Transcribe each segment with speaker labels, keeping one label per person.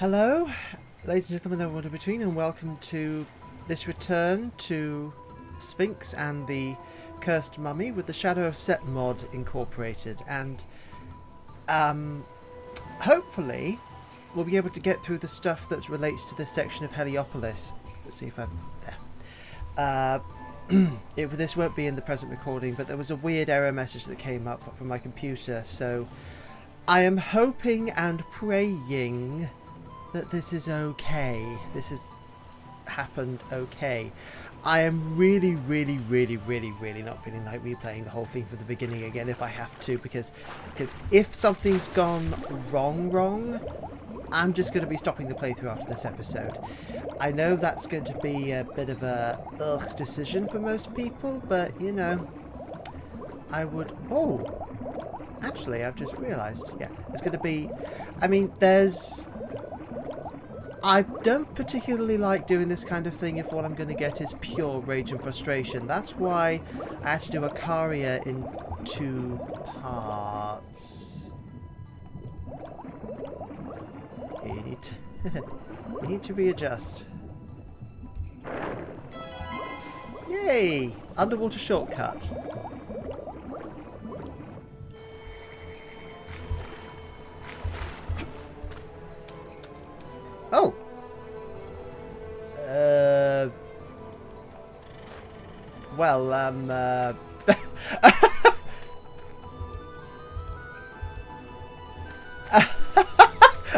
Speaker 1: Hello, ladies and gentlemen, everyone in between, and welcome to this return to Sphinx and the Cursed Mummy with the Shadow of Set mod incorporated. And hopefully we'll be able to get through the stuff that relates to this section of Heliopolis. Let's see if I'm there. This won't be in the present recording, but there was a weird error message that came up from my computer, so I am hoping and praying that this is okay. This has happened okay. I am really not feeling like replaying the whole thing from the beginning again if I have to, because if something's gone wrong, I'm just going to be stopping the playthrough after this episode. I know that's going to be a bit of a decision for most people, but you know, I would... Oh! Actually, I've just realised, yeah, it's going to be... I mean, I don't particularly like doing this kind of thing if what I'm going to get is pure rage and frustration. That's why I had to do Acaria in 2 parts. You need to readjust. Yay! Underwater shortcut. Oh! Well,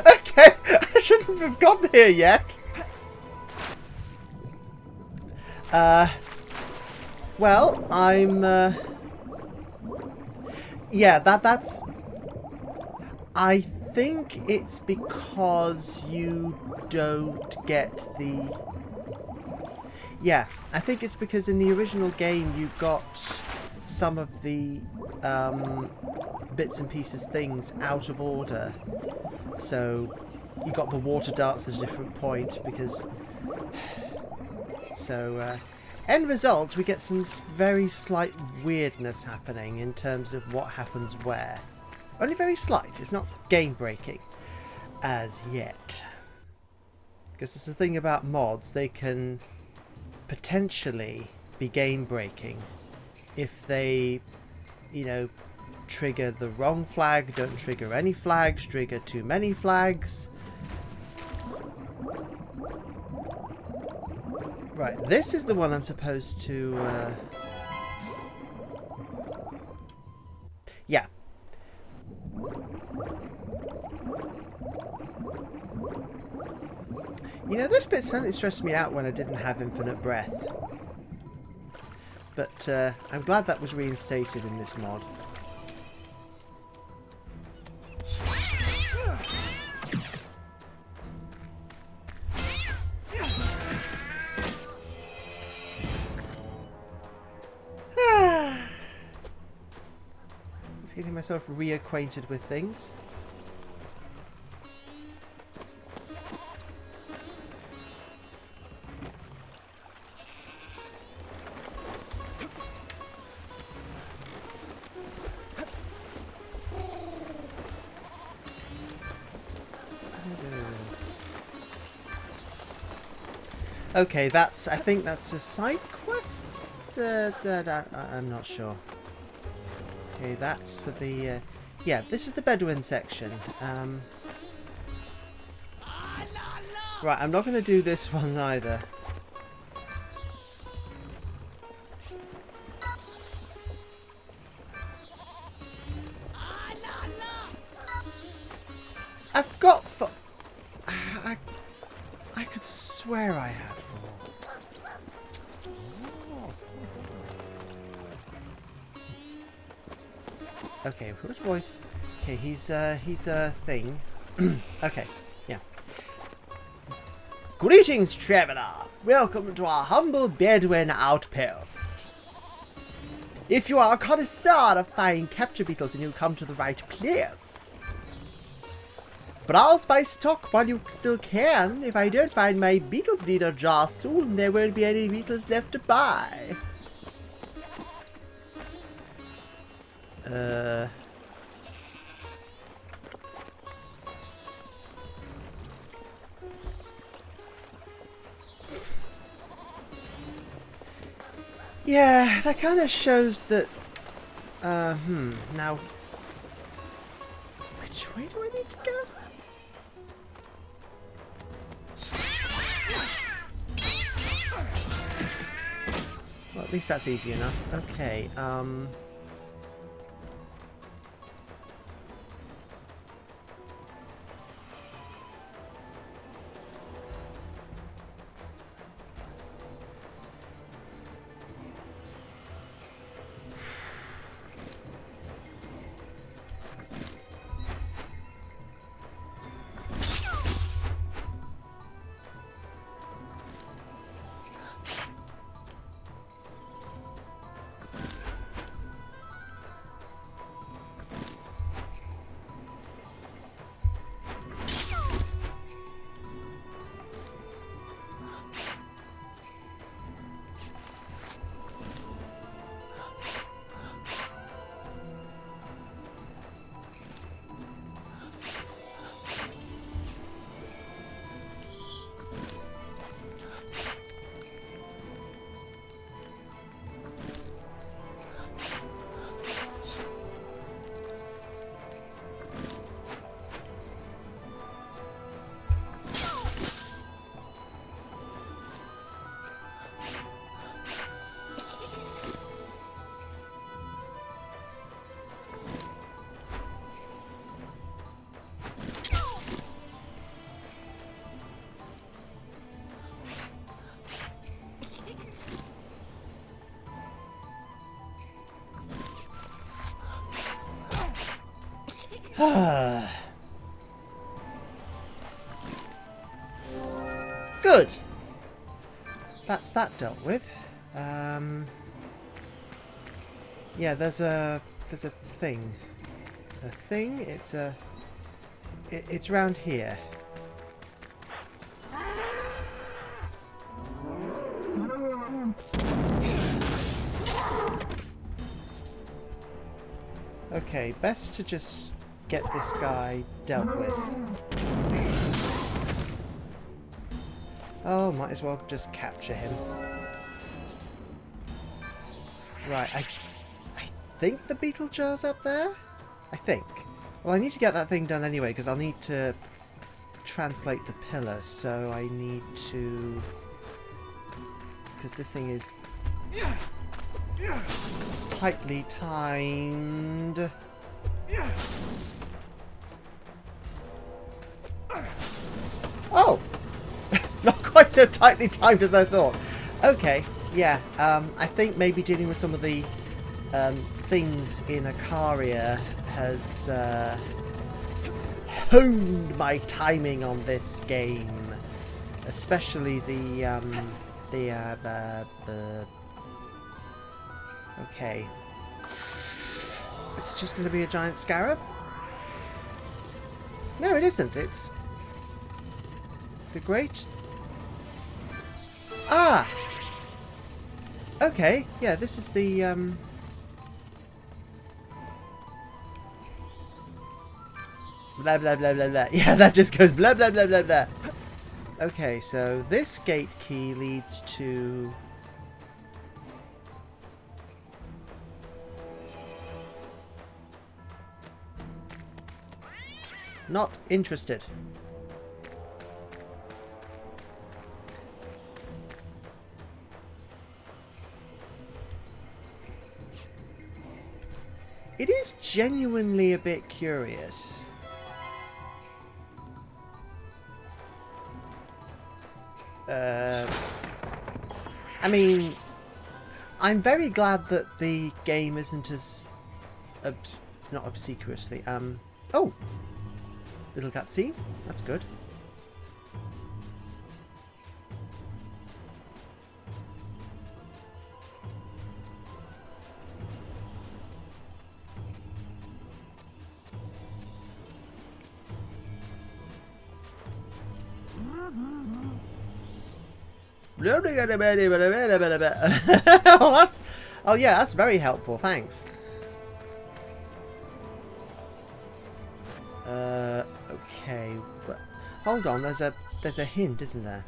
Speaker 1: okay, I shouldn't have gotten here yet. Well, I'm, yeah, that's... I think it's because you don't get the... Yeah, I think it's because in the original game you got some of the bits and pieces things out of order. So you got the water darts at a different point because... So, end result, we get some very slight weirdness happening in terms of what happens where. Only very slight, it's not game-breaking as yet. Because it's the thing about mods, they can potentially be game-breaking if they, you know, trigger the wrong flag, don't trigger any flags, trigger too many flags. Right, this is the one I'm supposed to... Yeah. You know, this bit certainly stressed me out when I didn't have infinite breath. But I'm glad that was reinstated in this mod. Just getting myself reacquainted with things. Okay, that's... I think that's a side quest? I'm not sure. Okay, that's for the... yeah, this is the Bedouin section. Right, I'm not going to do this one either. I've got... I could swear I had 4. Okay, which voice? Okay, he's a thing. Okay, yeah. Greetings, traveler. Welcome to our humble Bedouin outpost. If you are a connoisseur of fine capture beetles, then you'll come to the right place. Browse my stock while you still can. If I don't find my beetle breeder jar soon, there won't be any beetles left to buy. Yeah, that kind of shows that... now... Which way do I need to go? Well, at least that's easy enough. Okay, good. That's that dealt with. Yeah, there's a thing. A thing. It's around here. Okay, best to just get this guy dealt with. Oh, might as well just capture him. Right, I think the beetle jar's up there? I think. Well, I need to get that thing done anyway, because I'll need to translate the pillar, so I need to... Because this thing is tightly timed. Oh! Not quite so tightly timed as I thought. Okay, yeah. I think maybe dealing with some of the things in Akaria has honed my timing on this game, especially okay. It's just going to be a giant scarab? No, it isn't. It's the great... Ah! Okay, yeah, this is the, blah, blah, blah, blah, blah. Yeah, that just goes blah, blah, blah, blah, blah. Okay, so this gate key leads to... Not interested. It is genuinely a bit curious. I mean, I'm very glad that the game isn't as... not obsequiously. Oh! Little cutscene. That's good. Oh yeah, that's very helpful, thanks. Okay, but hold on, there's a hint, isn't there?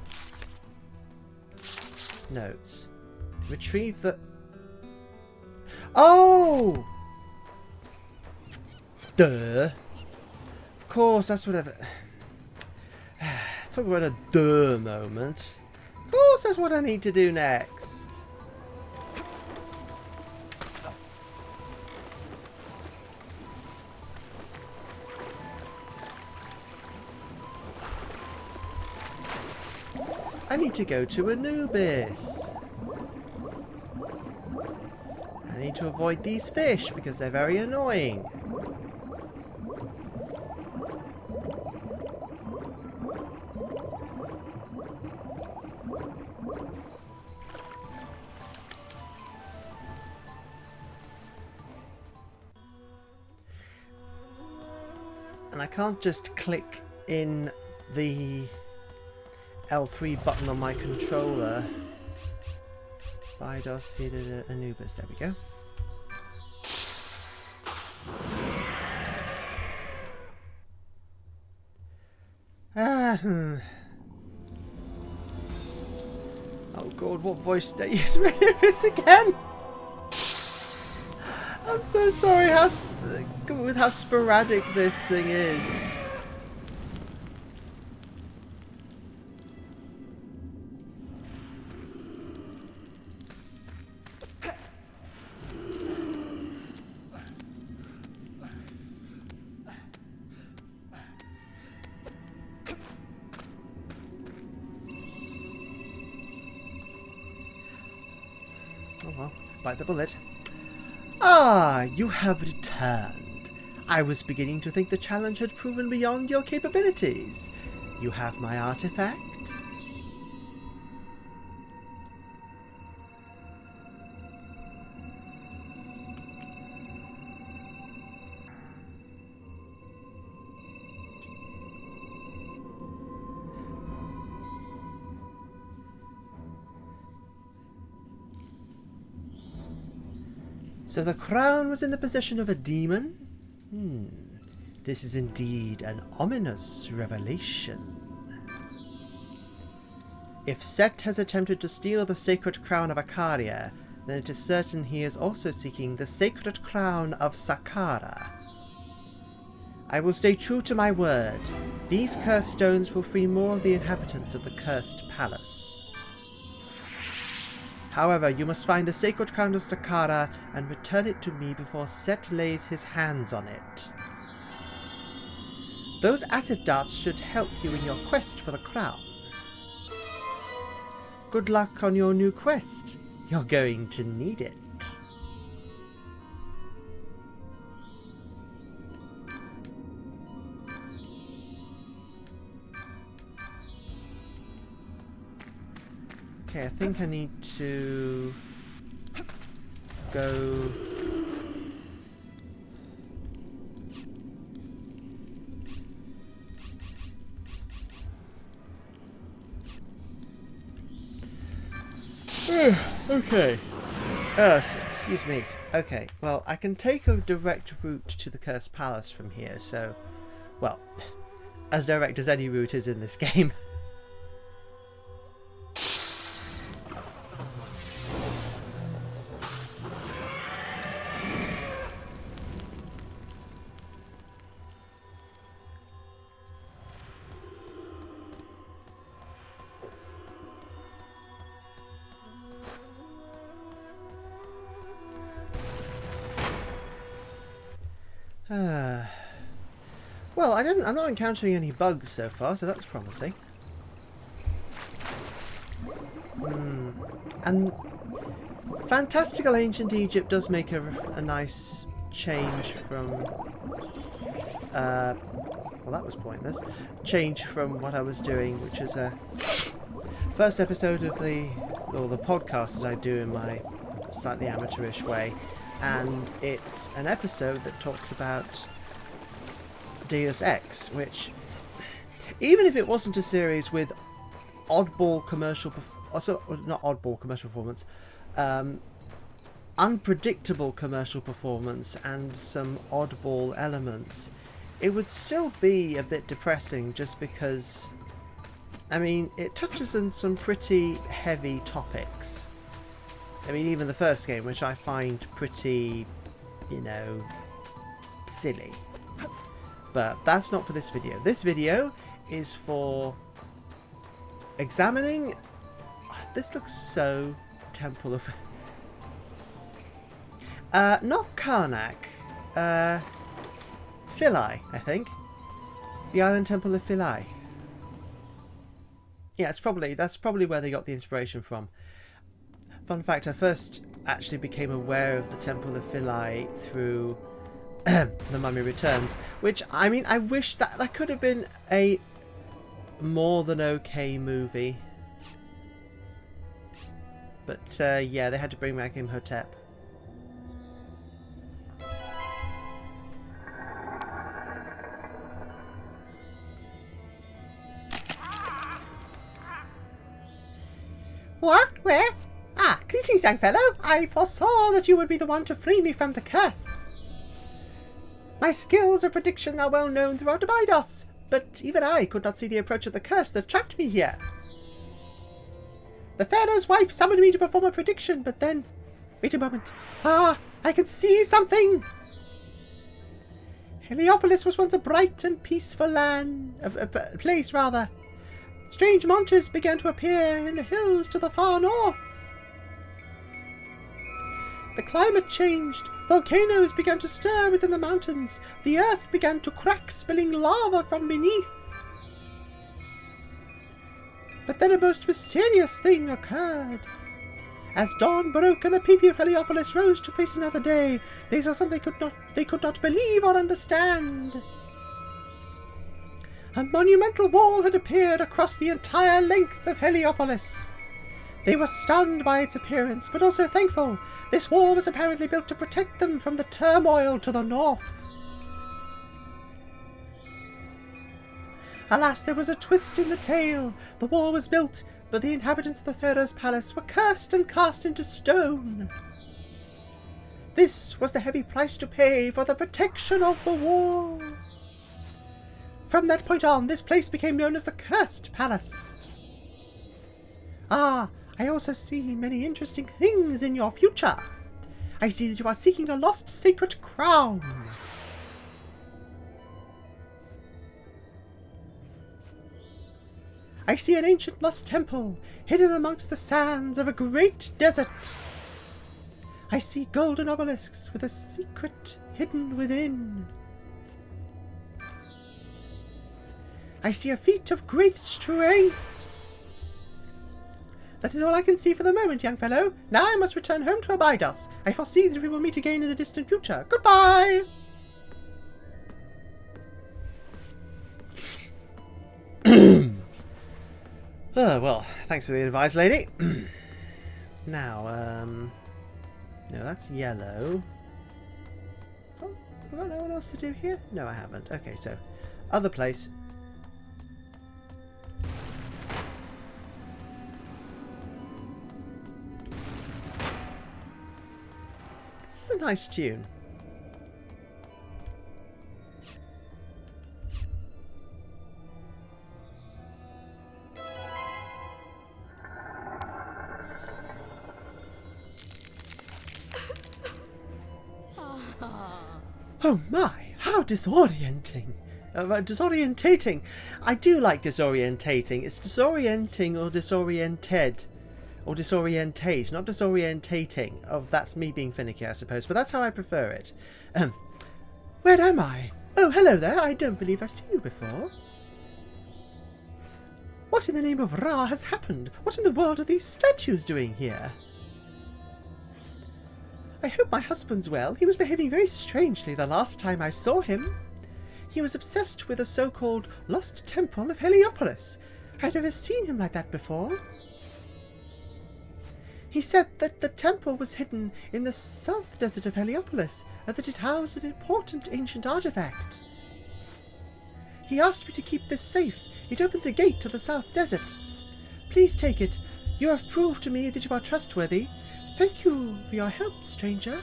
Speaker 1: Notes. Retrieve the... Oh! Duh. Of course, that's what talk about a duh moment. Of course, that's what I need to do next. I need to go to Anubis. I need to avoid these fish because they're very annoying. And I can't just click in the L3 button on my controller. Bidos, Anubis, there we go. Oh god, what voice did I use for Anubis again? I'm so sorry with how sporadic this thing is. Oh well, bite the bullet. Ah, you have returned. I was beginning to think the challenge had proven beyond your capabilities. You have my artifact? So the crown was in the possession of a demon? This is indeed an ominous revelation. If Set has attempted to steal the sacred crown of Akaria, then it is certain he is also seeking the sacred crown of Saqqara. I will stay true to my word. These cursed stones will free more of the inhabitants of the cursed palace. However, you must find the sacred crown of Saqqara and return it to me before Set lays his hands on it. Those acid darts should help you in your quest for the crown. Good luck on your new quest. You're going to need it. Okay, I think I need to go... Okay. Excuse me. Okay, well, I can take a direct route to the Cursed Palace from here, so... Well, as direct as any route is in this game. Well, I'm not encountering any bugs so far, so that's promising. And Fantastical Ancient Egypt does make a nice change from... well, that was pointless. Change from what I was doing, which was a first episode of the podcast that I do in my slightly amateurish way. And it's an episode that talks about Deus Ex, which, even if it wasn't a series with oddball commercial, not oddball commercial performance, unpredictable commercial performance and some oddball elements, it would still be a bit depressing just because, I mean, it touches on some pretty heavy topics. I mean, even the first game, which I find pretty, you know, silly. But that's not for this video. This video is for examining... This looks so Temple of... not Karnak. Philae, I think. The Island Temple of Philae. Yeah, that's probably where they got the inspiration from. Fun fact, I first actually became aware of the Temple of Philae through The Mummy Returns, which, I mean, I wish that could have been a more than okay movie. But, yeah, they had to bring back Imhotep. What? Where? Ah, greetings, young fellow. I foresaw that you would be the one to free me from the curse. My skills of prediction are well known throughout Abydos, but even I could not see the approach of the curse that trapped me here. The Pharaoh's wife summoned me to perform a prediction, but then... Wait a moment. Ah, I can see something! Heliopolis was once a bright and peaceful place, rather. Strange monsters began to appear in the hills to the far north. The climate changed. Volcanoes began to stir within the mountains. The earth began to crack, spilling lava from beneath. But then a most mysterious thing occurred. As dawn broke and the people of Heliopolis rose to face another day, they saw something they could not believe or understand. A monumental wall had appeared across the entire length of Heliopolis. They were stunned by its appearance, but also thankful. This wall was apparently built to protect them from the turmoil to the north. Alas, there was a twist in the tale. The wall was built, but the inhabitants of the Pharaoh's palace were cursed and cast into stone. This was the heavy price to pay for the protection of the wall. From that point on, this place became known as the Cursed Palace. Ah, I also see many interesting things in your future. I see that you are seeking a lost sacred crown. I see an ancient lost temple hidden amongst the sands of a great desert. I see golden obelisks with a secret hidden within. I see a feat of great strength. That is all I can see for the moment, young fellow. Now I must return home to Abydos. I foresee that we will meet again in the distant future. Goodbye! Well, thanks for the advice, lady. Now, no, that's yellow. Oh, have I got no one else to do here? No, I haven't. Okay, so, other place. This is a nice tune. Oh my, how disorienting. Disorientating. I do like disorientating. It's disorienting or disoriented. Or disorientate, not disorientating. Oh, that's me being finicky, I suppose, but that's how I prefer it. Where am I? Oh, hello there. I don't believe I've seen you before. What in the name of Ra has happened? What in the world are these statues doing here? I hope my husband's well. He was behaving very strangely the last time I saw him. He was obsessed with the so-called lost temple of Heliopolis. I'd never seen him like that before. He said that the temple was hidden in the south desert of Heliopolis and that it housed an important ancient artifact. He asked me to keep this safe. It opens a gate to the south desert. Please take it. You have proved to me that you are trustworthy. Thank you for your help, stranger.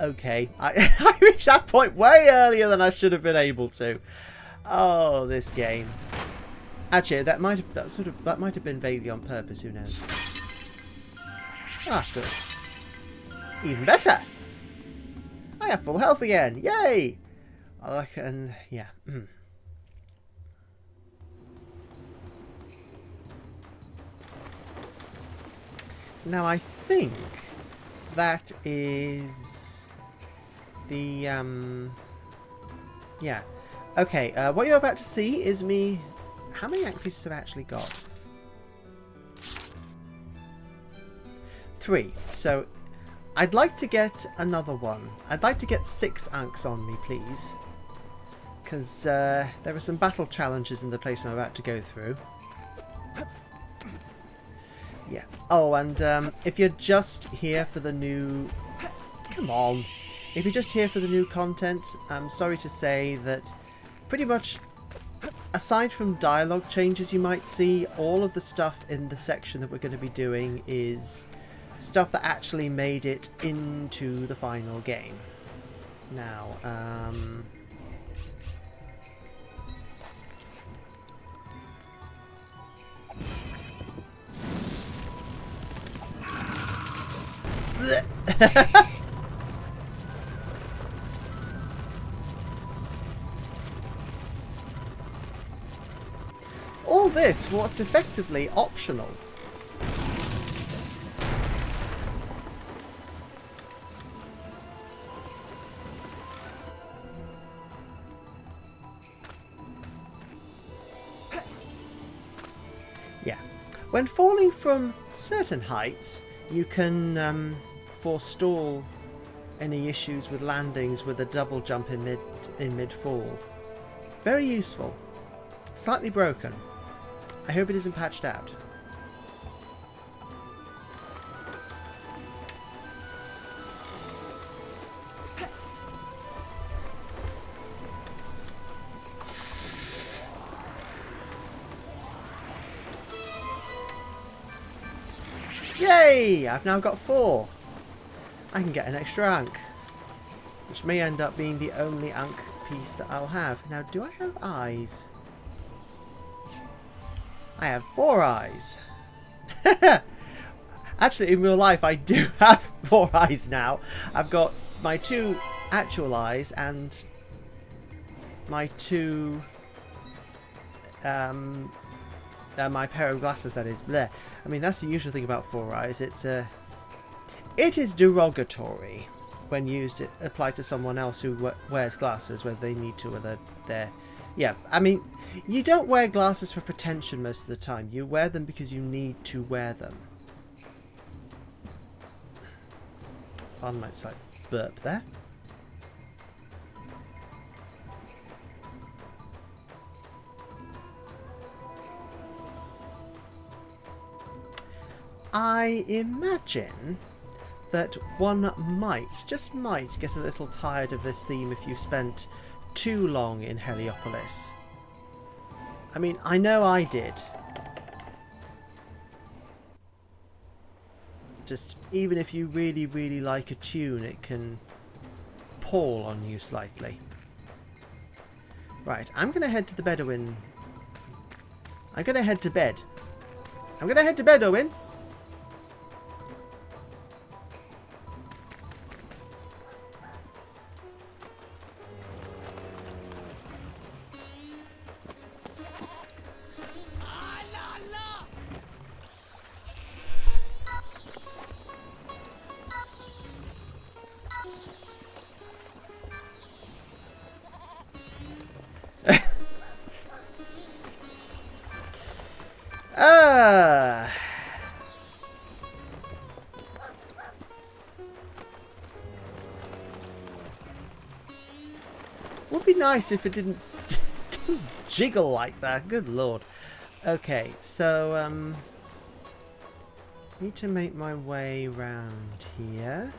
Speaker 1: Okay, I reached that point way earlier than I should have been able to. Oh, this game. Actually, that might have been vaguely on purpose. Who knows? Ah, good. Even better. I have full health again. Yay! I like it, and yeah. Now I think that is the yeah. Okay, what you're about to see is me. How many ink pieces have I actually got? 3. So I'd like to get another one. I'd like to get 6 anks on me, please. Because there are some battle challenges in the place I'm about to go through. Yeah. Oh, and if you're just here for the new... Come on. If you're just here for the new content, I'm sorry to say that pretty much, aside from dialogue changes you might see, all of the stuff in the section that we're going to be doing is stuff that actually made it into the final game. Now, all this, what's effectively optional. Yeah. When falling from certain heights, you can forestall any issues with landings with a double jump in mid fall. Very useful. Slightly broken. I hope it isn't patched out. Yay! I've now got 4. I can get an extra ank, which may end up being the only ank piece that I'll have. Now, do I have eyes? I have 4 eyes. Actually, in real life, I do have 4 eyes now. I've got my 2 actual eyes and my 2... my pair of glasses, that is. Bleh. I mean, that's the usual thing about 4 eyes. It is derogatory when applied to someone else who wears glasses, whether they need to, whether they're... Yeah, I mean, you don't wear glasses for pretension most of the time. You wear them because you need to wear them. Pardon my slight burp there. I imagine that one might, just might, get a little tired of this theme if you spent too long in Heliopolis. I mean, I know I did. Just, even if you really, really like a tune, it can pall on you slightly. Right, I'm going to head to the Bedouin. I'm going to head to bed. I'm going to head to bed, Owen. Would be nice if it didn't jiggle like that. Good lord. Okay, so need to make my way round here.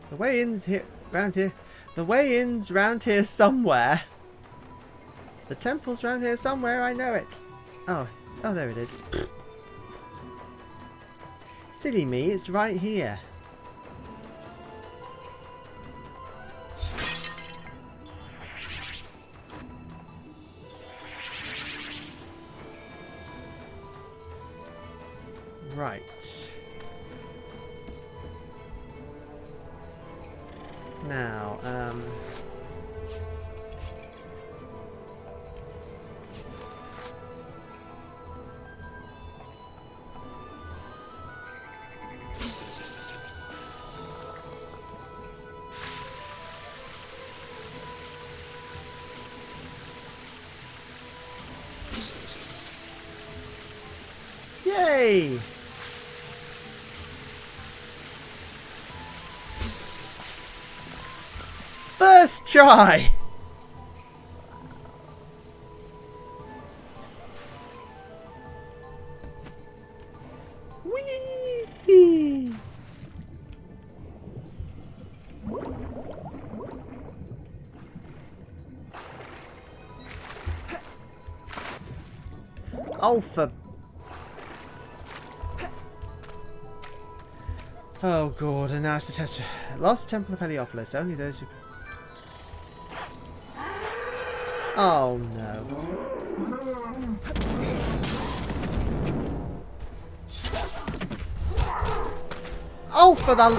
Speaker 1: The way in's here, round here. The way in's round here somewhere. The temple's round here somewhere. I know it. Oh, there it is. Silly me, it's right here. Right. Now, yay! First try! Whee! Oh, for... Oh, God, and now it's the test. Lost Temple of Heliopolis. Only those who... Oh, no. Oh, for the...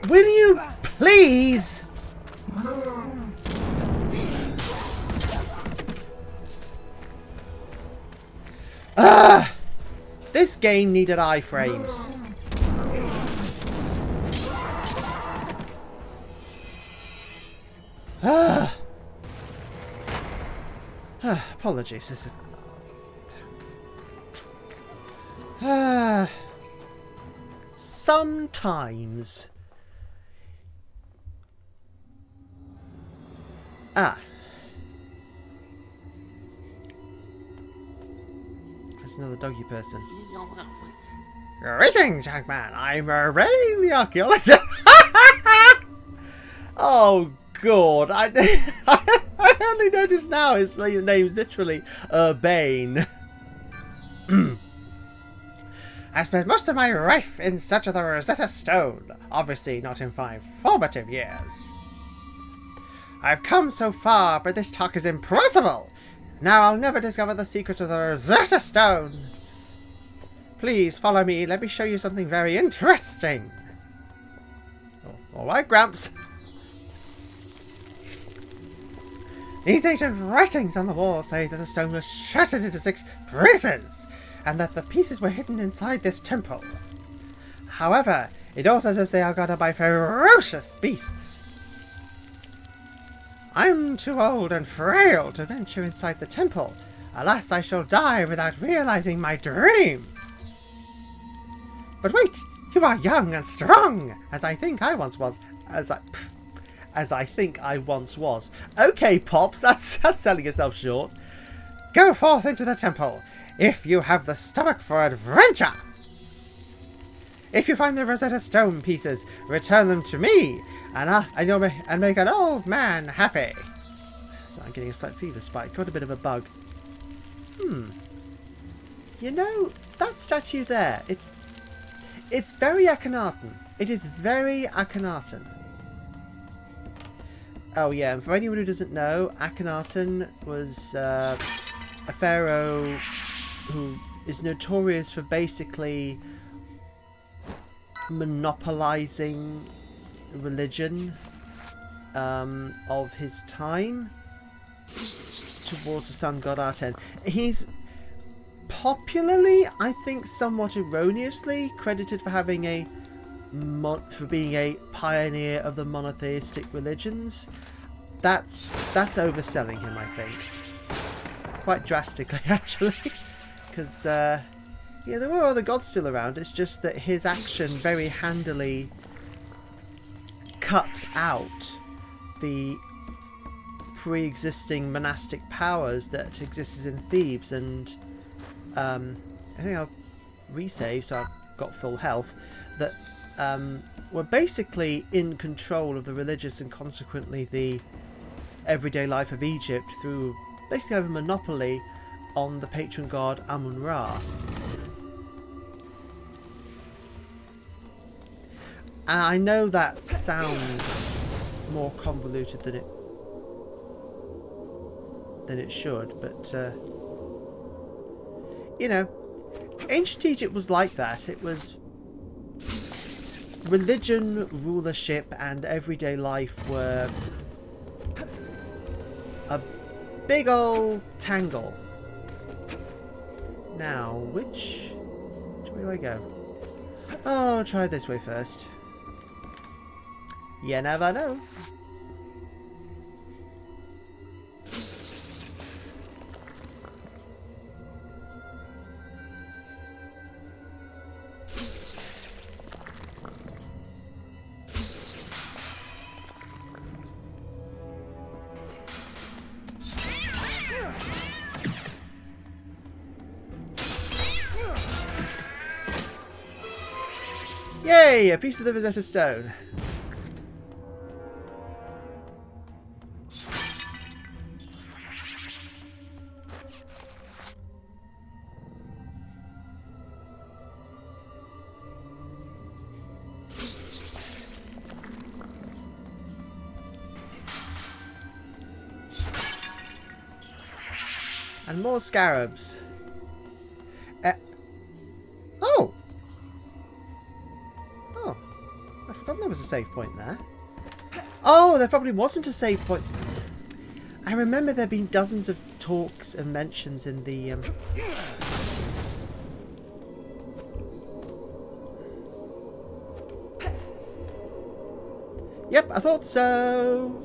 Speaker 1: Will you please? This game needed iframes. Apologies. This is... Sometimes. There's another doggy person. Greetings, young man. I'm Ray the archaeologist. Oh, God. I only noticed now his name's literally Urbane. I spent most of my life in search of the Rosetta Stone, obviously not in my formative years. I've come so far, but this talk is impossible. Now I'll never discover the secrets of the Rosetta Stone. Please follow me, let me show you something very interesting. Oh, alright, Gramps. These ancient writings on the wall say that the stone was shattered into 6 pieces, and that the pieces were hidden inside this temple. However, it also says they are guarded by ferocious beasts. I'm too old and frail to venture inside the temple. Alas, I shall die without realizing my dream. But wait, you are young and strong, as I think I once was. As I think I once was. Okay, Pops, that's selling yourself short. Go forth into the temple, if you have the stomach for adventure. If you find the Rosetta Stone pieces, return them to me, and make an old man happy. So I'm getting a slight fever spike. Got a bit of a bug. You know, that statue there, it's very Akhenaten. It is very Akhenaten. Oh yeah, and for anyone who doesn't know, Akhenaten was a pharaoh who is notorious for basically monopolizing religion of his time towards the sun god Aten. He's popularly, I think somewhat erroneously, credited for having being a pioneer of the monotheistic religions. That's overselling him, I think, quite drastically actually, because yeah, there were other gods still around. It's just that his action very handily cut out the pre-existing monastic powers that existed in Thebes, and I think I'll resave so I've got full health, that were basically in control of the religious and consequently the everyday life of Egypt through basically having a monopoly on the patron god Amun-Ra. And I know that sounds more convoluted than it should, but you know, Ancient Egypt was like that. It was religion, rulership, and everyday life were a big old tangle. Now, which way do I go? Oh, I'll try this way first. You never know. Yay! A piece of the Rosetta Stone. And more scarabs. Oh! Oh. I'd forgotten there was a save point there. Oh, there probably wasn't a save point. I remember there being dozens of talks and mentions in the... Yep, I thought so.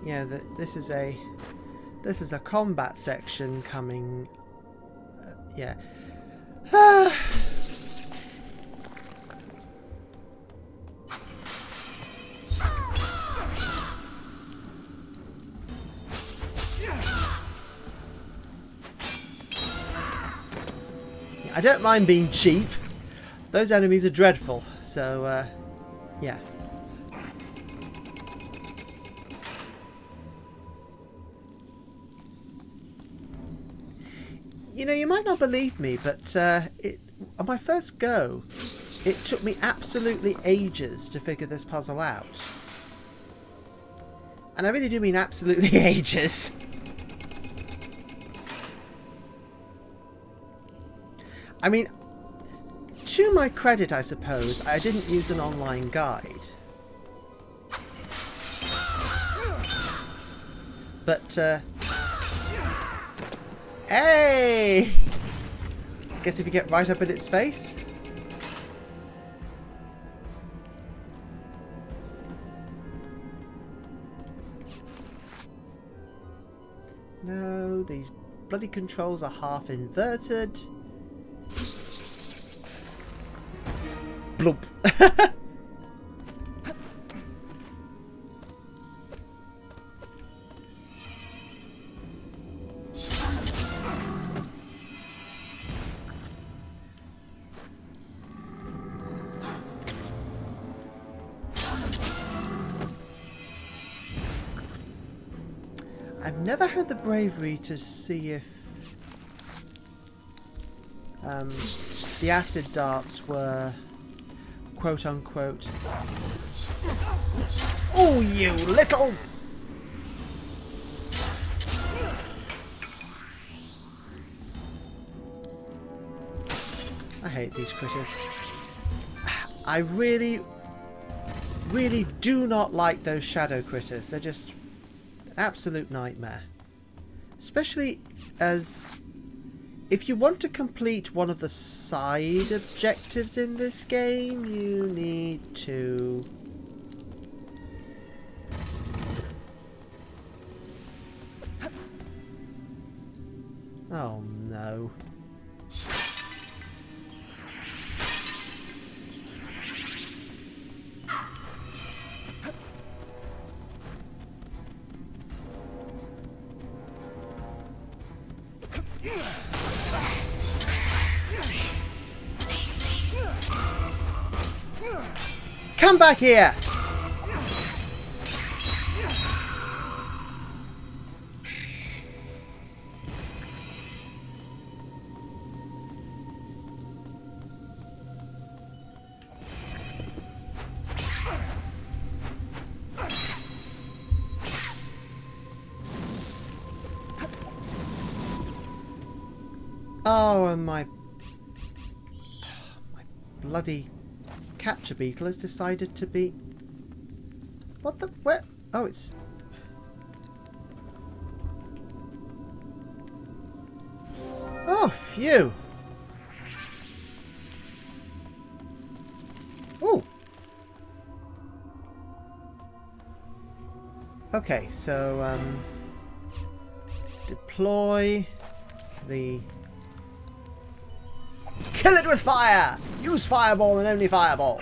Speaker 1: Yeah, this is a combat section coming. Yeah. I don't mind being cheap. Those enemies are dreadful. So, yeah. You know, you might not believe me, but on my first go, it took me absolutely ages to figure this puzzle out. And I really do mean absolutely ages. I mean, to my credit, I suppose, I didn't use an online guide. But, hey! Guess if you get right up in its face. No, these bloody controls are half inverted. Bloop. I've never had the bravery to see if the acid darts were quote unquote. Oh, you little! I hate these critters. I really do not like those shadow critters. They're just an absolute nightmare. Especially as if you want to complete one of the side objectives in this game, you need to... Oh no. Come back here! Oh, and my bloody capture beetle has decided to be... What the... Where? Oh, it's... Oh, phew! Oh! Okay, so, deploy the... Kill it with fire! Use fireball and only fireball!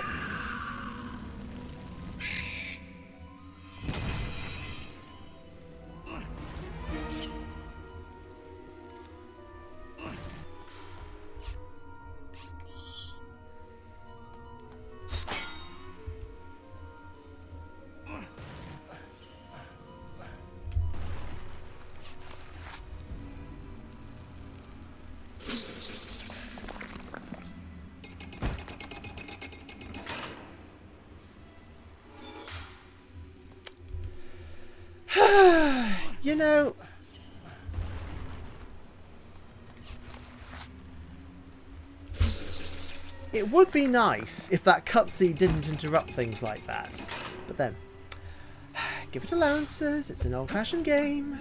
Speaker 1: You know, it would be nice if that cutscene didn't interrupt things like that. But then, give it allowances, it's an old-fashioned game.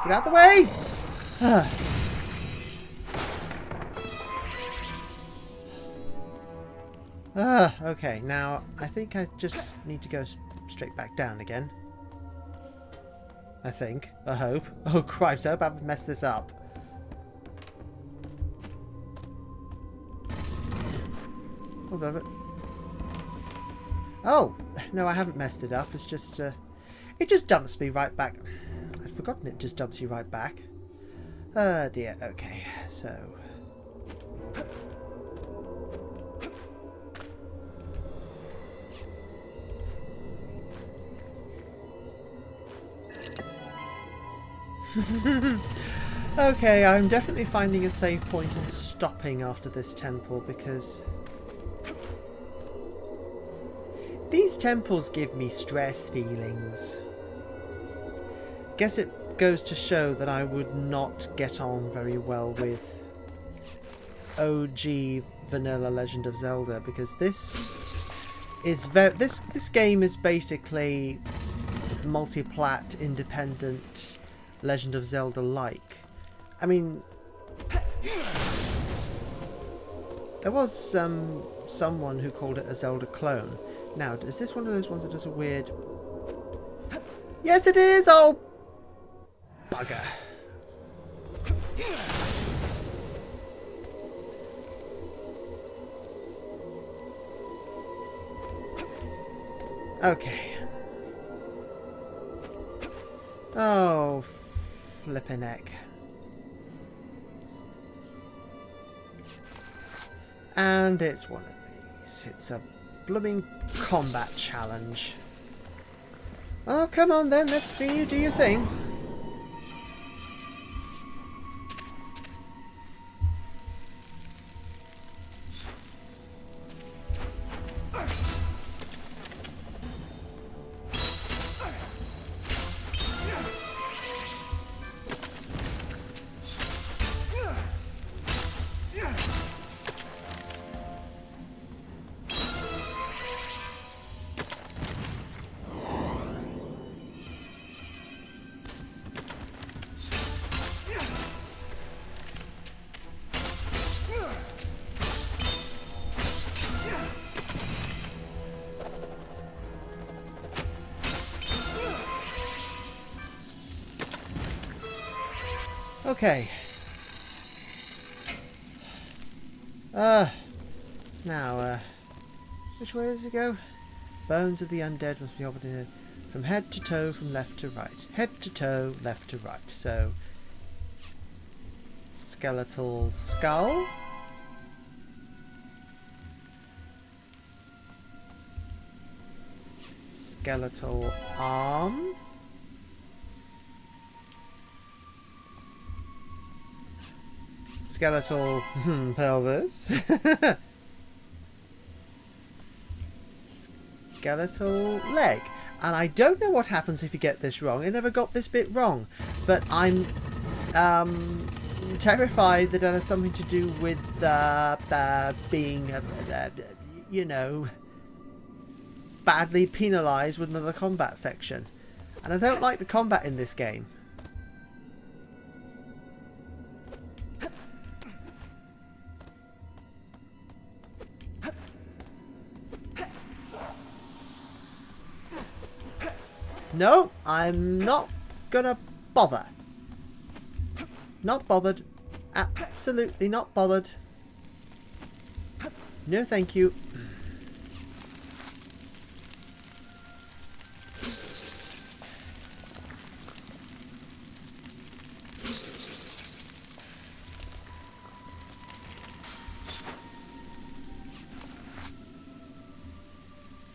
Speaker 1: Get out the way! Okay, now I think I just need to go straight back down again. I think. I hope. Oh, cripes, I hope I haven't messed this up. Hold on a minute. Oh! No, I haven't messed it up. It's just, it just dumps me right back. I'd forgotten it just dumps you right back. Oh dear, okay, so... Okay, I'm definitely finding a save point and stopping after this temple because... These temples give me stress feelings. Guess it goes to show that I would not get on very well with OG vanilla Legend of Zelda because this is this game is basically multi-plat independent Legend of Zelda like. I mean, there was someone who called it a Zelda clone. Now, is this one of those ones that does a weird... Yes, it is! Oh, bugger. Okay. Oh, flippin' heck. And it's one of these. It's a blooming combat challenge. Oh, come on then. Let's see you do your thing. Okay. Now, which way does it go? Bones of the undead must be operated from head to toe, from left to right. Head to toe, left to right. So, skeletal skull. Skeletal arm. Skeletal pelvis. Skeletal leg. And I don't know what happens if you get this wrong. I never got this bit wrong. But I'm terrified that it has something to do with being, you know, badly penalised with another combat section. And I don't like the combat in this game. No, I'm not gonna bother. Not bothered. Absolutely not bothered. No, thank you.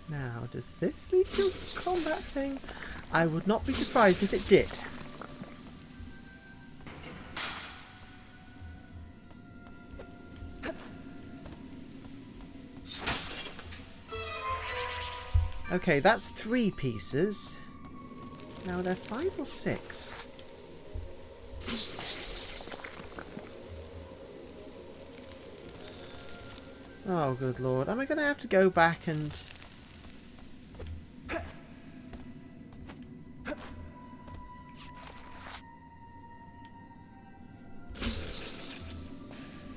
Speaker 1: Now, does this lead to a combat thing? I would not be surprised if it did. Okay, that's 3 pieces. Now, are there 5 or 6? Oh, good lord. Am I going to have to go back and...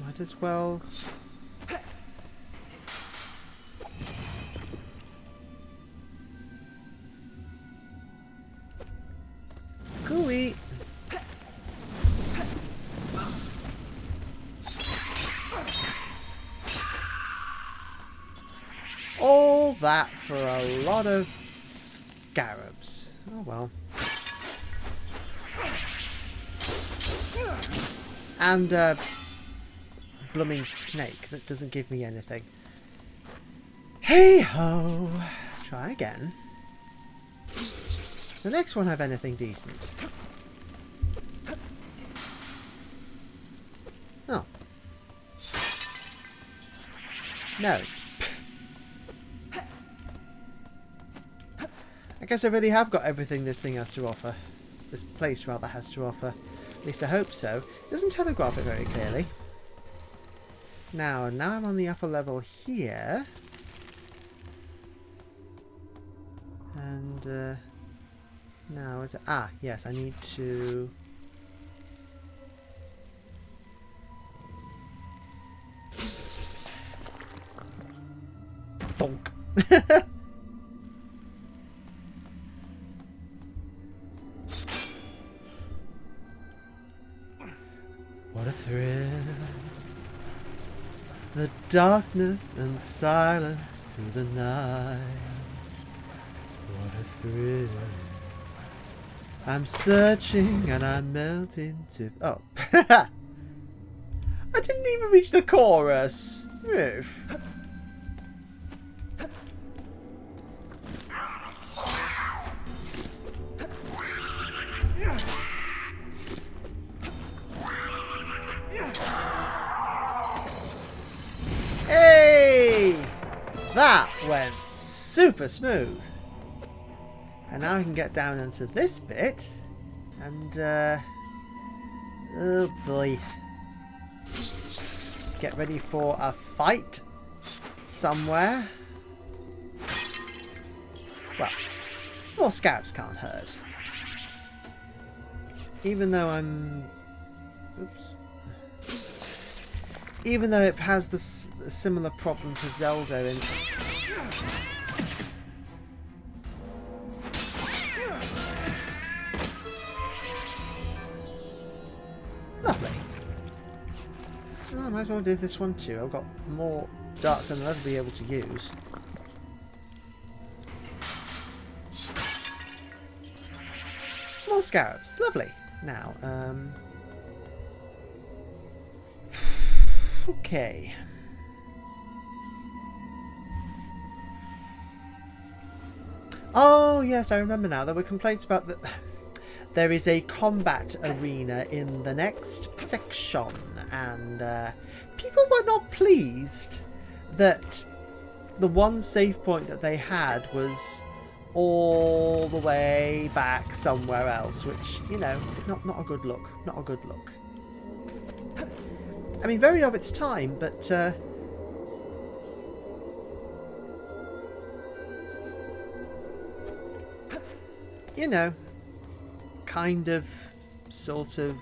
Speaker 1: Might as well... Gooey! All that for a lot of scarabs. Oh well. And a blooming snake that doesn't give me anything. Hey ho! Try again. The next one have anything decent? Oh. No. I guess I really have got everything this thing has to offer. This place, rather, has to offer. At least I hope so. It doesn't telegraph it very clearly. Now I'm on the upper level here. And, now is it... Ah, yes, I need to... Bonk. What a thrill. The darkness and silence through the night. What a thrill. I'm searching and I'm melting to... Oh. I didn't even reach the chorus. Hey! That went super smooth. And now I can get down into this bit. And, oh boy. Get ready for a fight somewhere. Well, more scabs can't hurt. Even though I'm... Oops. Even though it has the similar problem to Zelda in... might as well do this one too. I've got more darts than I'll ever be able to use. More scarabs. Lovely. Now, okay. Oh, yes, I remember now. There were complaints about that. There is a combat arena in the next section, and people were not pleased that the one save point that they had was all the way back somewhere else, which, you know, not a good look. Not a good look. I mean, very of its time, but you know, kind of, sort of.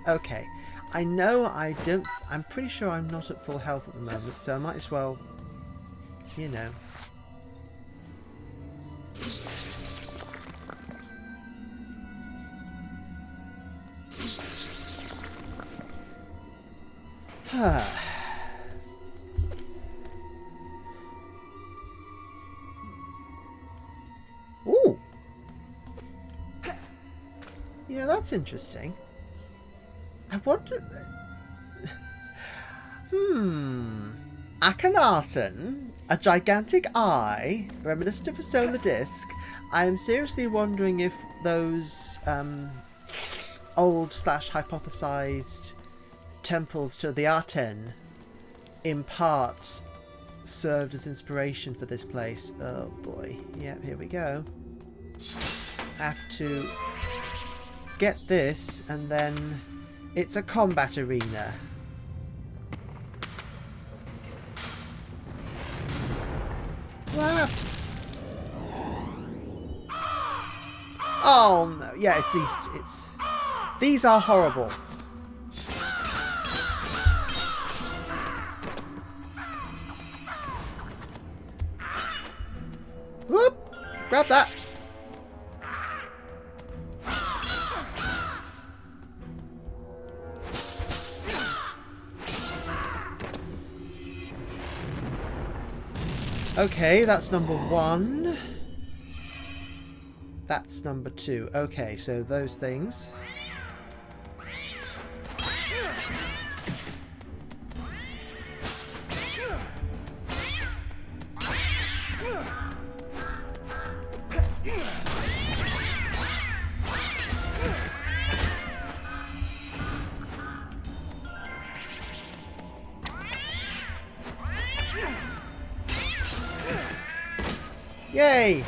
Speaker 1: Okay, I know I don't. I'm pretty sure I'm not at full health at the moment, so I might as well, you know. Ooh. You know, that's interesting. I wonder... Akhenaten, a gigantic eye, reminiscent of a solar disc. I am seriously wondering if those old / hypothesized temples to the Aten in part served as inspiration for this place. Oh boy. Yep, here we go. Have to get this, and then it's a combat arena. Wow. Oh no, yeah, it's these are horrible. Whoop! Grab that. Okay, that's number 1. That's number 2. Okay, so those things. Yay!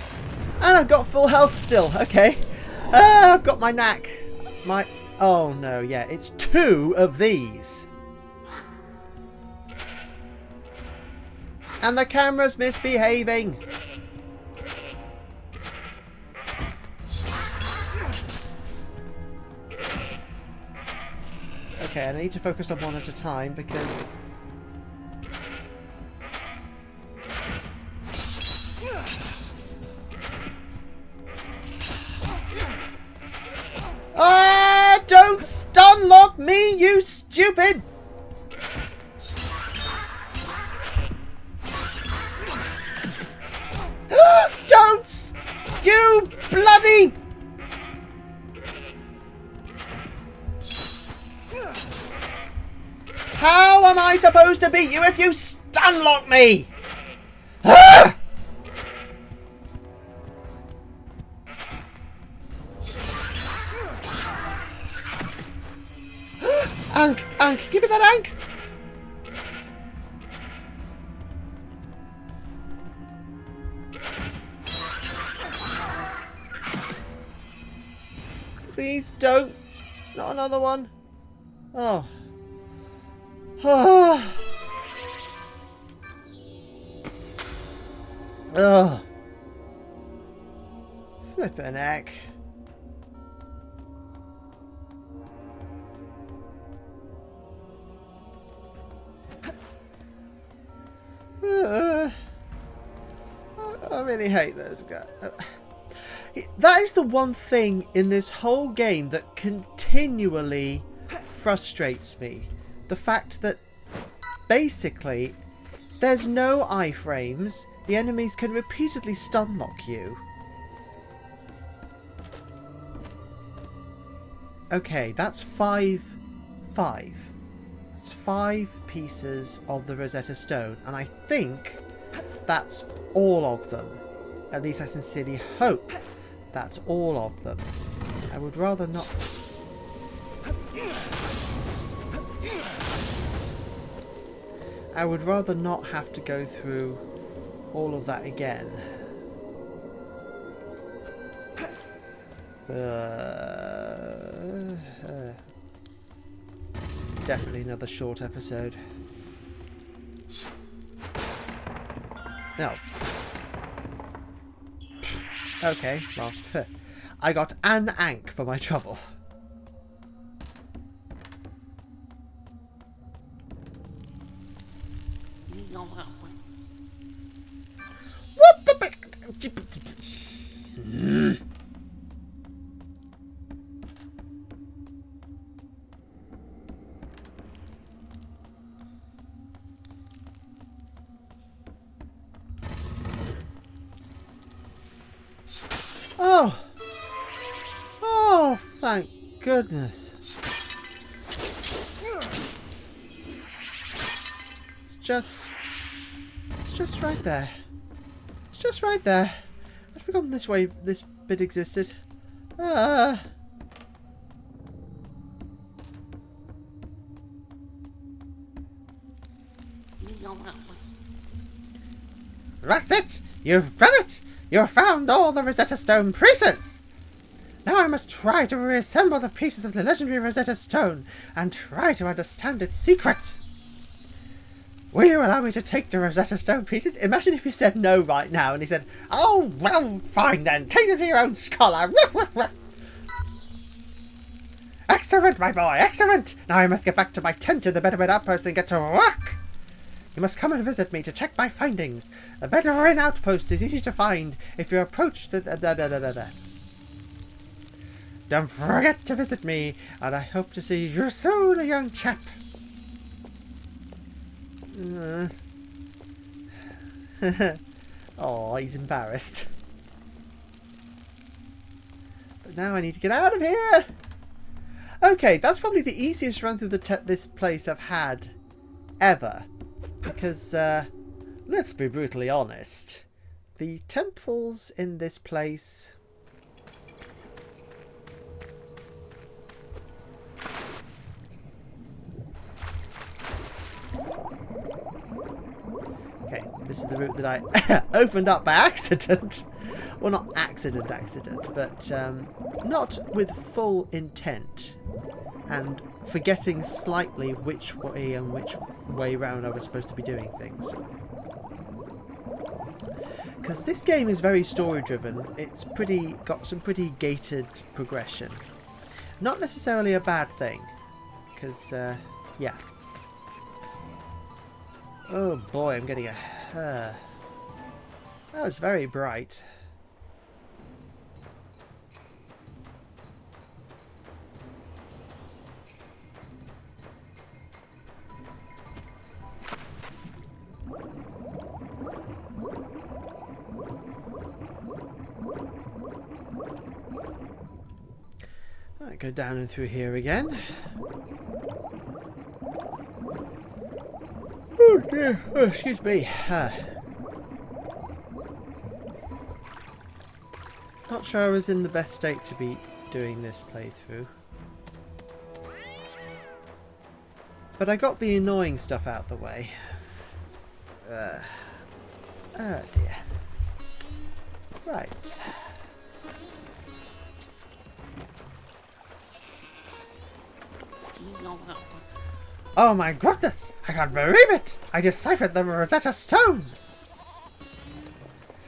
Speaker 1: And I've got full health still. Okay. I've got my knack. Oh no, yeah, it's 2 of these. And the camera's misbehaving. Okay, I need to focus on one at a time because... Ah! Don't stun lock me, you stupid! Don't! You bloody! How am I supposed to beat you if you stun lock me? Ah! Ank, give me that Ank! Please don't. Not another one. Oh. Oh. Oh. Flippin' heck. I really hate those guys. That is the one thing in this whole game that continually frustrates me. the fact that basically there's no iframes. The enemies can repeatedly stun lock you. Okay, that's five. It's 5 pieces of the Rosetta Stone, and I think that's all of them. At least I sincerely hope that's all of them. I would rather not... I would rather not have to go through all of that again. Definitely another short episode. No. Okay, well, I got an ank for my trouble. What the Oh! Oh, thank goodness. It's just right there. It's just right there. I'd forgotten this bit existed. That's it! You've done it! You've found all the Rosetta Stone pieces! Now I must try to reassemble the pieces of the legendary Rosetta Stone and try to understand its secret. Will you allow me to take the Rosetta Stone pieces? Imagine if he said no right now and he said, oh, well, fine then. Take them to your own scholar. Excellent, my boy, excellent! Now I must get back to my tent in the Bedouin outpost and get to work! You must come and visit me to check my findings. The Bedouin outpost is easy to find if you approach the... Don't forget to visit me, and I hope to see you soon, young chap. Oh, he's embarrassed. But now I need to get out of here. Okay, that's probably the easiest run through this place I've had ever. Because, let's be brutally honest, the temples in this place... Okay, this is the route that I opened up by accident. Well, not accident, but not with full intent. And forgetting slightly which way and which way round I was supposed to be doing things. Because this game is very story driven. It's got some pretty gated progression. Not necessarily a bad thing. Because, yeah. Oh boy, I'm getting a... that was very bright. Right, go down and through here again. Oh dear, oh, excuse me. Not sure I was in the best state to be doing this playthrough. But I got the annoying stuff out the way. Oh dear. Right. Oh my goodness! I can't believe it! I deciphered the Rosetta Stone!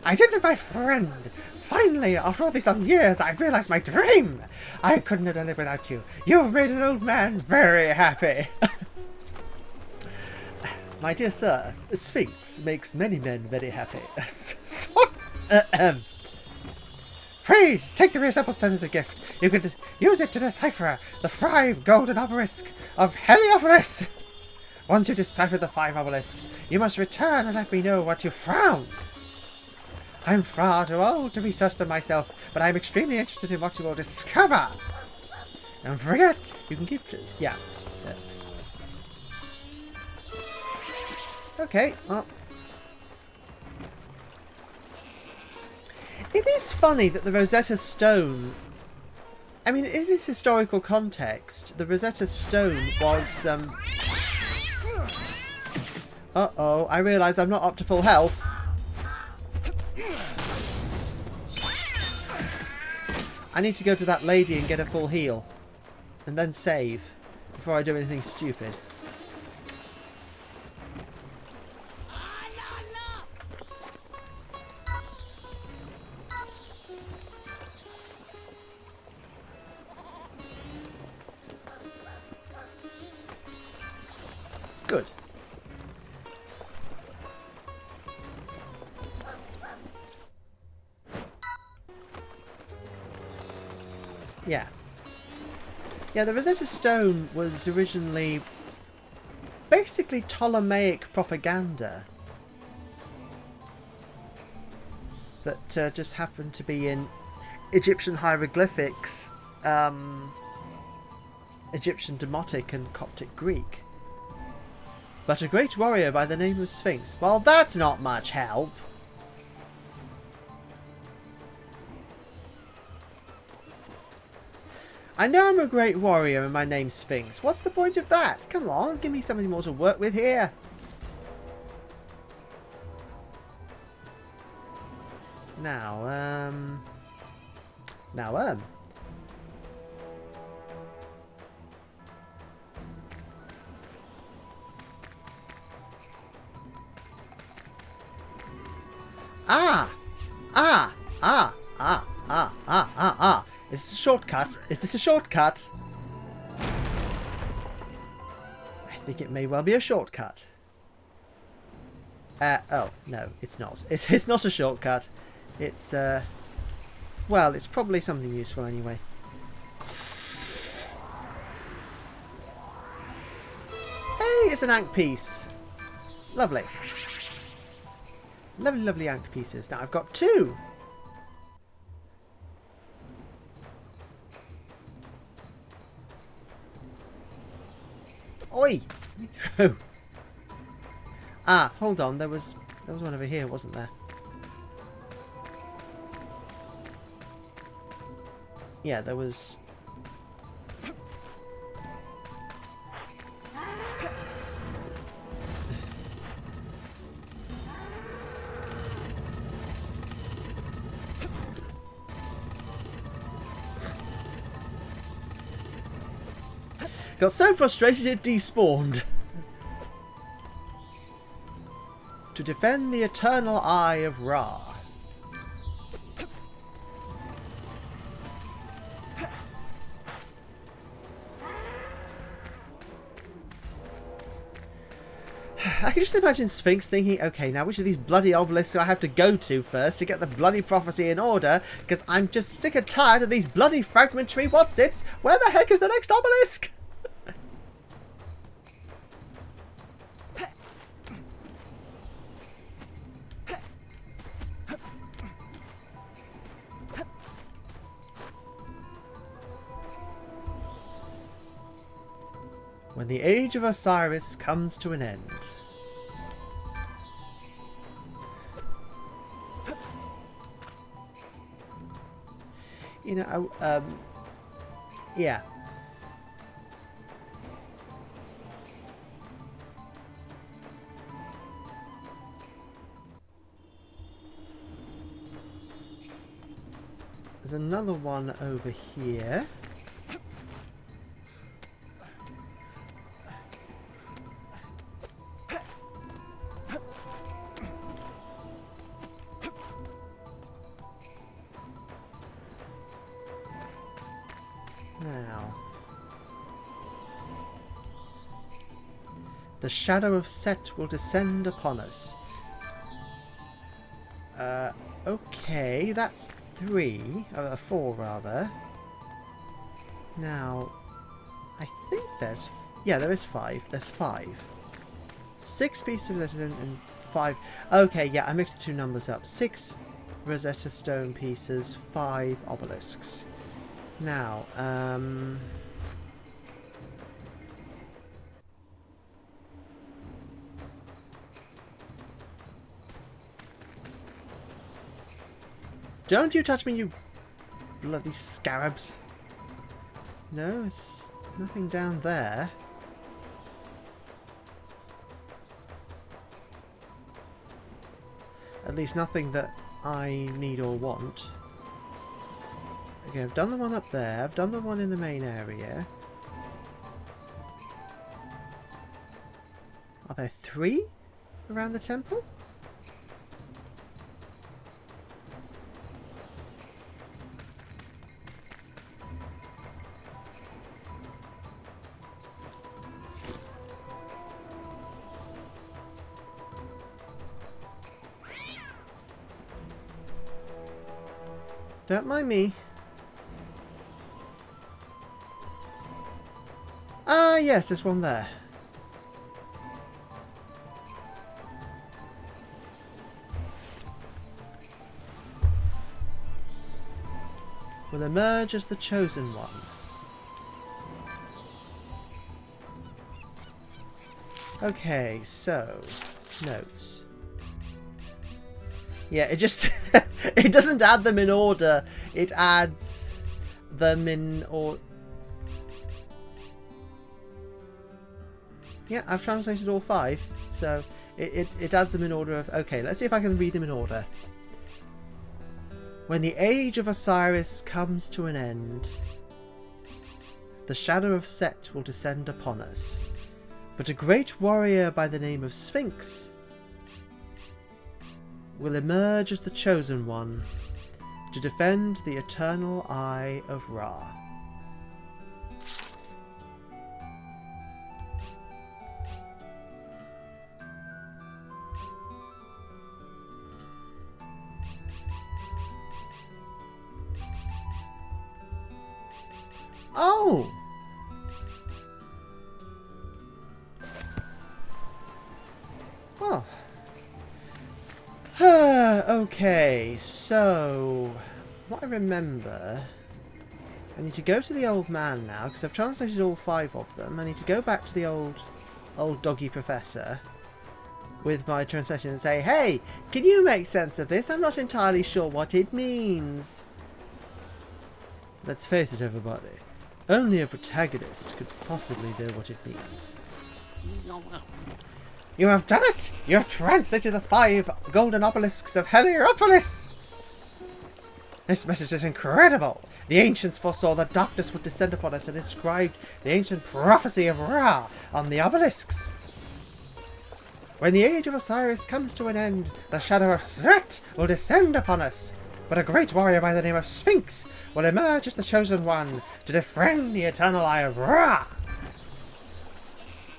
Speaker 1: I did it, my friend! Finally, after all these long years, I realized my dream! I couldn't have done it without you. You've made an old man very happy! My dear sir, Sphinx makes many men very happy. Please, take the reassemble stone as a gift. You could use it to decipher the 5 golden obelisk of Heliopolis. Once you decipher the 5 obelisks, you must return and let me know what you found. I'm far too old to research them myself, but I'm extremely interested in what you will discover. Don't forget, you can keep... Yeah. Okay, well... It is funny that the Rosetta Stone... I mean, in its historical context, the Rosetta Stone was... Uh-oh, I realise I'm not up to full health. I need to go to that lady and get a full heal. And then save. Before I do anything stupid. Good. Yeah. Yeah, the Rosetta Stone was originally basically Ptolemaic propaganda that just happened to be in Egyptian hieroglyphics, Egyptian Demotic and Coptic Greek. But a great warrior by the name of Sphinx. Well, that's not much help. I know I'm a great warrior and my name's Sphinx. What's the point of that? Come on, give me something more to work with here. Now, Is this a shortcut? Is this a shortcut? I think it may well be a shortcut. Oh, no, it's not. It's not a shortcut. It's, well, it's probably something useful anyway. Hey, it's an Ankh piece. Lovely. Lovely, lovely Ankh pieces. Now I've got 2. Oi! Through. Ah, hold on. There was one over here, wasn't there? Yeah, there was. Got so frustrated it despawned. To defend the eternal eye of Ra. I can just imagine Sphinx thinking, okay, now which of these bloody obelisks do I have to go to first to get the bloody prophecy in order? Because I'm just sick and tired of these bloody fragmentary what's-its. Where the heck is the next obelisk? When the age of Osiris comes to an end. You know, yeah. There's another one over here. Now, the shadow of Set will descend upon us. Okay, that's 3, 4 rather. Now, I think there's, yeah, there is 5. There's 5. 6 pieces of Rosetta Stone and 5... Okay, yeah, I mixed the two numbers up. 6 Rosetta Stone pieces, 5 obelisks. Now, don't you touch me, you bloody scarabs. No, it's nothing down there. At least nothing that I need or want. Okay, I've done the one up there. I've done the one in the main area. Are there 3 around the temple? Don't mind me. Ah, yes, there's one there. Will emerge as the chosen one. Okay, so notes. Yeah, it just it doesn't add them in order. It adds them in or. Yeah, I've translated all 5, so it adds them in order of... Okay, let's see if I can read them in order. When the age of Osiris comes to an end, the shadow of Set will descend upon us. But a great warrior by the name of Sphinx will emerge as the chosen one to defend the eternal Eye of Ra. Oh! Well. Okay, so what I remember, I need to go to the old man now, because I've translated all 5 of them. I need to go back to the old doggy professor with my translation and say, hey, can you make sense of this? I'm not entirely sure what it means. Let's face it, everybody. Only a protagonist could possibly know what it means. You have done it! You have translated the 5 golden obelisks of Heliopolis! This message is incredible! The ancients foresaw that darkness would descend upon us and inscribed the ancient prophecy of Ra on the obelisks. When the age of Osiris comes to an end, the shadow of Set will descend upon us. But a great warrior by the name of Sphinx will emerge as the chosen one to defend the eternal Eye of Ra.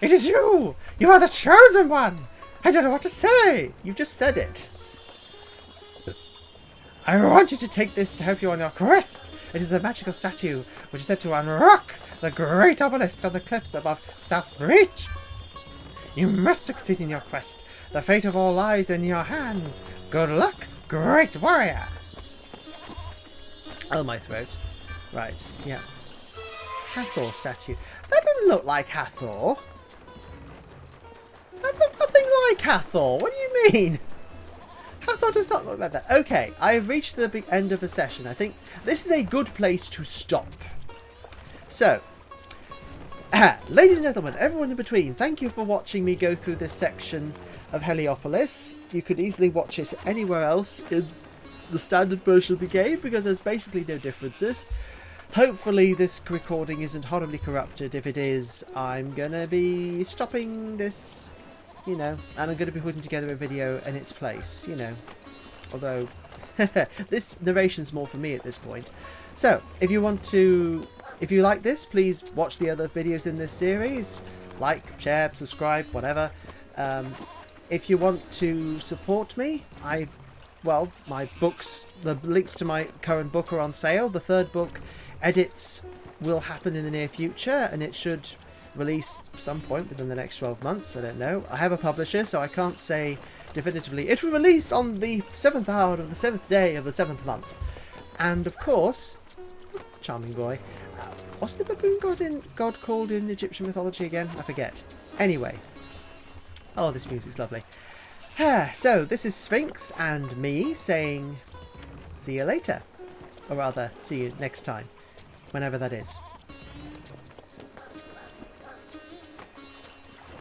Speaker 1: It is you! You are the chosen one! I don't know what to say! You've just said it. I want you to take this to help you on your quest. It is a magical statue which is said to unrock the great obelisks on the cliffs above South Breach. You must succeed in your quest. The fate of all lies in your hands. Good luck, great warrior! Oh, my throat. Right, yeah. Hathor statue. That didn't look like Hathor. That looked nothing like Hathor. What do you mean? Hathor does not look like that. Okay, I have reached the big end of the session. I think this is a good place to stop. So, ladies and gentlemen, everyone in between, thank you for watching me go through this section of Heliopolis. You could easily watch it anywhere else in the standard version of the game because there's basically no differences. Hopefully this recording isn't horribly corrupted. If it is, I'm gonna be stopping this, you know, and I'm gonna be putting together a video in its place, you know, although this narration's more for me at this point. So if you like this, please watch the other videos in this series, like, share, subscribe, whatever. If you want to support me, well, my books, the links to my current book are on sale. The 3rd book edits will happen in the near future, and it should release some point within the next 12 months. I don't know. I have a publisher, so I can't say definitively it will release on the 7th hour of the 7th day of the 7th month. And of course, charming boy, what's the baboon god called in Egyptian mythology again? I forget. Anyway, oh, this music's lovely. So this is Sphinx and me saying see you later, or rather see you next time, whenever that is.